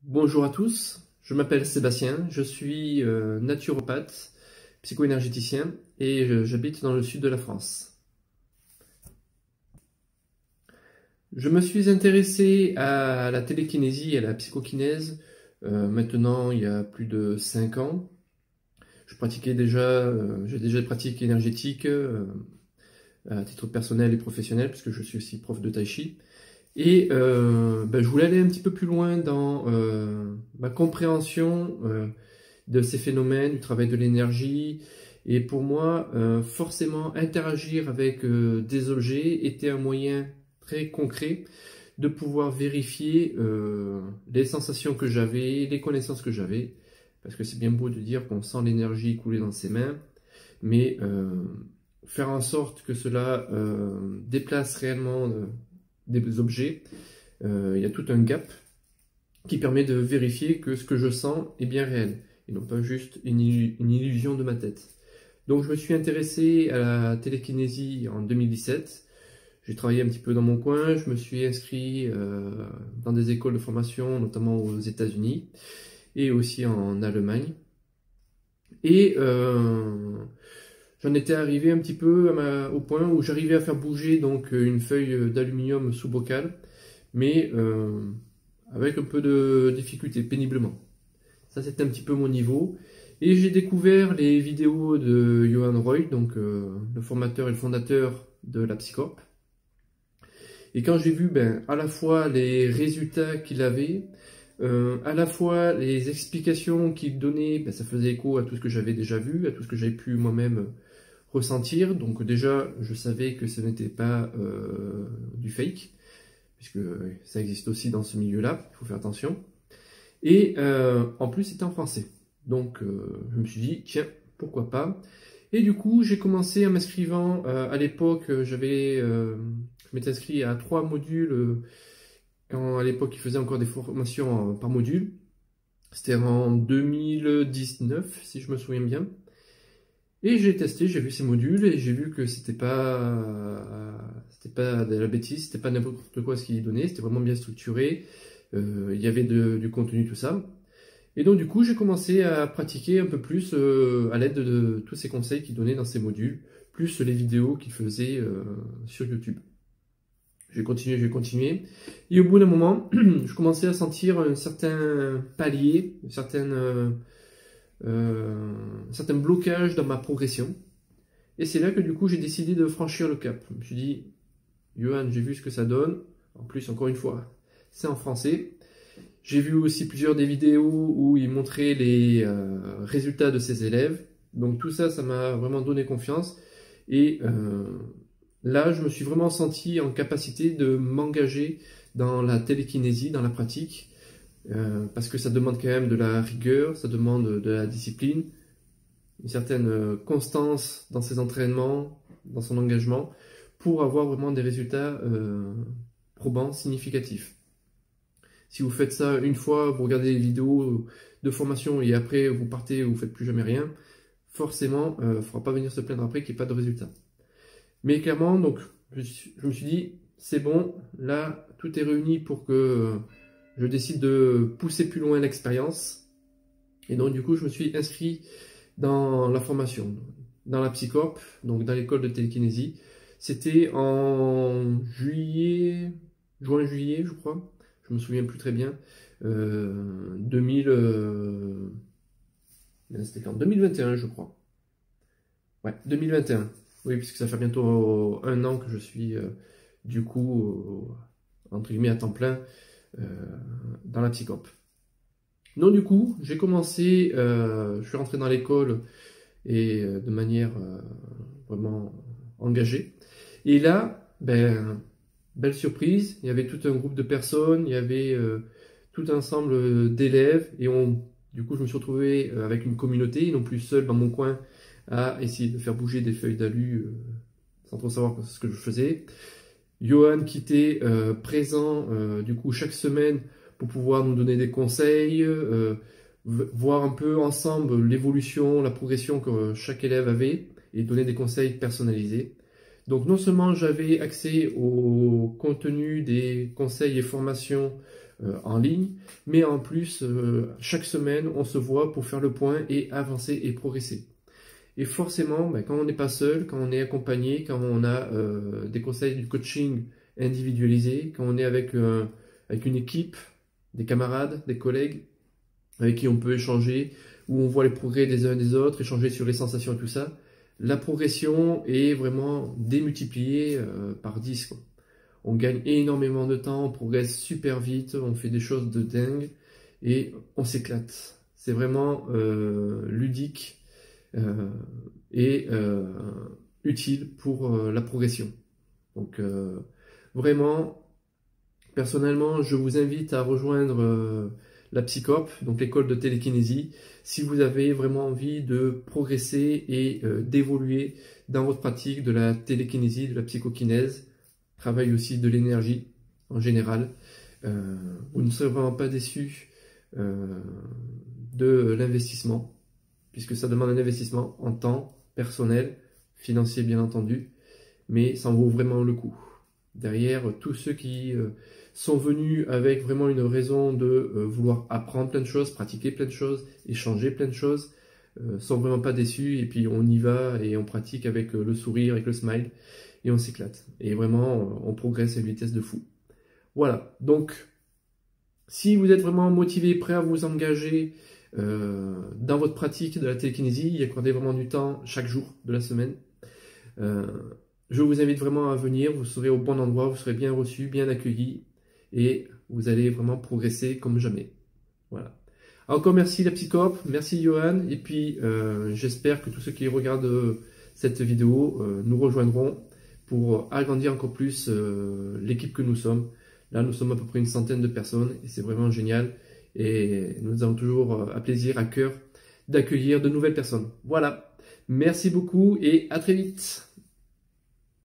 Bonjour à tous, je m'appelle Sébastien, je suis naturopathe, psycho-énergéticien et j'habite dans le sud de la France. Je me suis intéressé à la télékinésie et à la psychokinèse maintenant il y a plus de 5 ans. Je pratiquais déjà, j'ai déjà des pratiques énergétiques à titre personnel et professionnel puisque je suis aussi prof de tai chi. Et je voulais aller un petit peu plus loin dans ma compréhension de ces phénomènes, du travail de l'énergie. Et pour moi, forcément, interagir avec des objets était un moyen très concret de pouvoir vérifier les sensations que j'avais, les connaissances que j'avais. Parce que c'est bien beau de dire qu'on sent l'énergie couler dans ses mains, mais faire en sorte que cela déplace réellement des objets, il y a tout un gap qui permet de vérifier que ce que je sens est bien réel et non pas juste une illusion de ma tête. Donc je me suis intéressé à la télékinésie en 2017. J'ai travaillé un petit peu dans mon coin, je me suis inscrit dans des écoles de formation, notamment aux États-Unis et aussi en Allemagne. Et j'en étais arrivé un petit peu au point où j'arrivais à faire bouger donc une feuille d'aluminium sous bocal, mais avec un peu de difficulté, péniblement. Ça, c'était un petit peu mon niveau. Et j'ai découvert les vidéos de Johan Roy, donc le formateur et le fondateur de la Psycorp. Et quand j'ai vu à la fois les résultats qu'il avait, à la fois les explications qu'il donnait, ça faisait écho à tout ce que j'avais déjà vu, à tout ce que j'avais pu moi-même ressentir. Donc déjà, je savais que ce n'était pas du fake, puisque ça existe aussi dans ce milieu-là, il faut faire attention. Et en plus, c'était en français. Donc je me suis dit, tiens, pourquoi pas. Et du coup, j'ai commencé en m'inscrivant, à l'époque, je m'étais inscrit à 3 modules, quand à l'époque, ils faisaient encore des formations par module. C'était en 2019, si je me souviens bien. Et j'ai testé, j'ai vu ces modules et j'ai vu que c'était pas de la bêtise, c'était pas n'importe quoi ce qu'ils donnaient, c'était vraiment bien structuré, il y avait du contenu, tout ça. Et donc du coup, j'ai commencé à pratiquer un peu plus à l'aide de tous ces conseils qu'ils donnaient dans ces modules, plus les vidéos qu'ils faisaient sur YouTube. J'ai continué. Et au bout d'un moment, je commençais à sentir un certain palier, un certain blocage dans ma progression. Et c'est là que du coup j'ai décidé de franchir le cap. Je me suis dit, Johan, j'ai vu ce que ça donne. En plus, encore une fois, c'est en français. J'ai vu aussi plusieurs des vidéos où il montrait les résultats de ses élèves. Donc tout ça, ça m'a vraiment donné confiance. Et là, je me suis vraiment senti en capacité de m'engager dans la télékinésie, dans la pratique. Parce que ça demande quand même de la rigueur, ça demande de la discipline, une certaine constance dans ses entraînements, dans son engagement, pour avoir vraiment des résultats probants, significatifs. Si vous faites ça une fois, vous regardez les vidéos de formation et après vous partez, vous ne faites plus jamais rien, forcément, il ne faudra pas venir se plaindre après qu'il n'y ait pas de résultat. Mais clairement, donc, je me suis dit, c'est bon, là, tout est réuni pour que je décide de pousser plus loin l'expérience. Et donc, du coup, je me suis inscrit dans la formation, dans la Psycorp, donc dans l'école de télékinésie. C'était en juin-juillet, je crois. Je me souviens plus très bien. 2000, c'était quand 2021, je crois. Ouais, 2021. Oui, puisque ça fait bientôt 1 an que je suis, du coup, entre guillemets, à temps plein dans la Psycorp. Donc du coup, j'ai commencé, je suis rentré dans l'école et de manière vraiment engagée. Et là, belle surprise, il y avait tout un groupe de personnes, il y avait tout un ensemble d'élèves et du coup, je me suis retrouvé avec une communauté, non plus seul dans mon coin à essayer de faire bouger des feuilles d'alu sans trop savoir ce que je faisais. Johan qui était présent du coup chaque semaine pour pouvoir nous donner des conseils, voir un peu ensemble l'évolution, la progression que chaque élève avait et donner des conseils personnalisés. Donc non seulement j'avais accès au contenu des conseils et formations en ligne, mais en plus, chaque semaine, on se voit pour faire le point et avancer et progresser. Et forcément, quand on n'est pas seul, quand on est accompagné, quand on a des conseils du coaching individualisé, quand on est avec une équipe, des camarades, des collègues, avec qui on peut échanger, où on voit les progrès des uns et des autres, échanger sur les sensations et tout ça, la progression est vraiment démultipliée par 10, quoi. On gagne énormément de temps, on progresse super vite, on fait des choses de dingue et on s'éclate. C'est vraiment ludique et utile pour la progression. Donc vraiment, personnellement, je vous invite à rejoindre la Psychop, donc l'école de télékinésie, si vous avez vraiment envie de progresser et d'évoluer dans votre pratique de la télékinésie, de la psychokinèse, travail aussi de l'énergie en général. Vous ne serez vraiment pas déçus de l'investissement, puisque ça demande un investissement en temps personnel, financier bien entendu, mais ça en vaut vraiment le coup. Derrière, tous ceux qui sont venus avec vraiment une raison de vouloir apprendre plein de choses, pratiquer plein de choses, échanger plein de choses, sont vraiment pas déçus, et puis on y va et on pratique avec le sourire, avec le smile, et on s'éclate. Et vraiment, on progresse à une vitesse de fou. Voilà, donc, si vous êtes vraiment motivé, prêt à vous engager dans votre pratique de la télékinésie, y accorder vraiment du temps chaque jour de la semaine, je vous invite vraiment à venir, vous serez au bon endroit, vous serez bien reçu, bien accueilli, et vous allez vraiment progresser comme jamais. Voilà. Encore merci la Psychop, merci Johan, et puis j'espère que tous ceux qui regardent cette vidéo nous rejoindront pour agrandir encore plus l'équipe que nous sommes. Là, nous sommes à peu près une centaine de personnes, et c'est vraiment génial, et nous avons toujours à plaisir, à cœur, d'accueillir de nouvelles personnes. Voilà, merci beaucoup, et à très vite.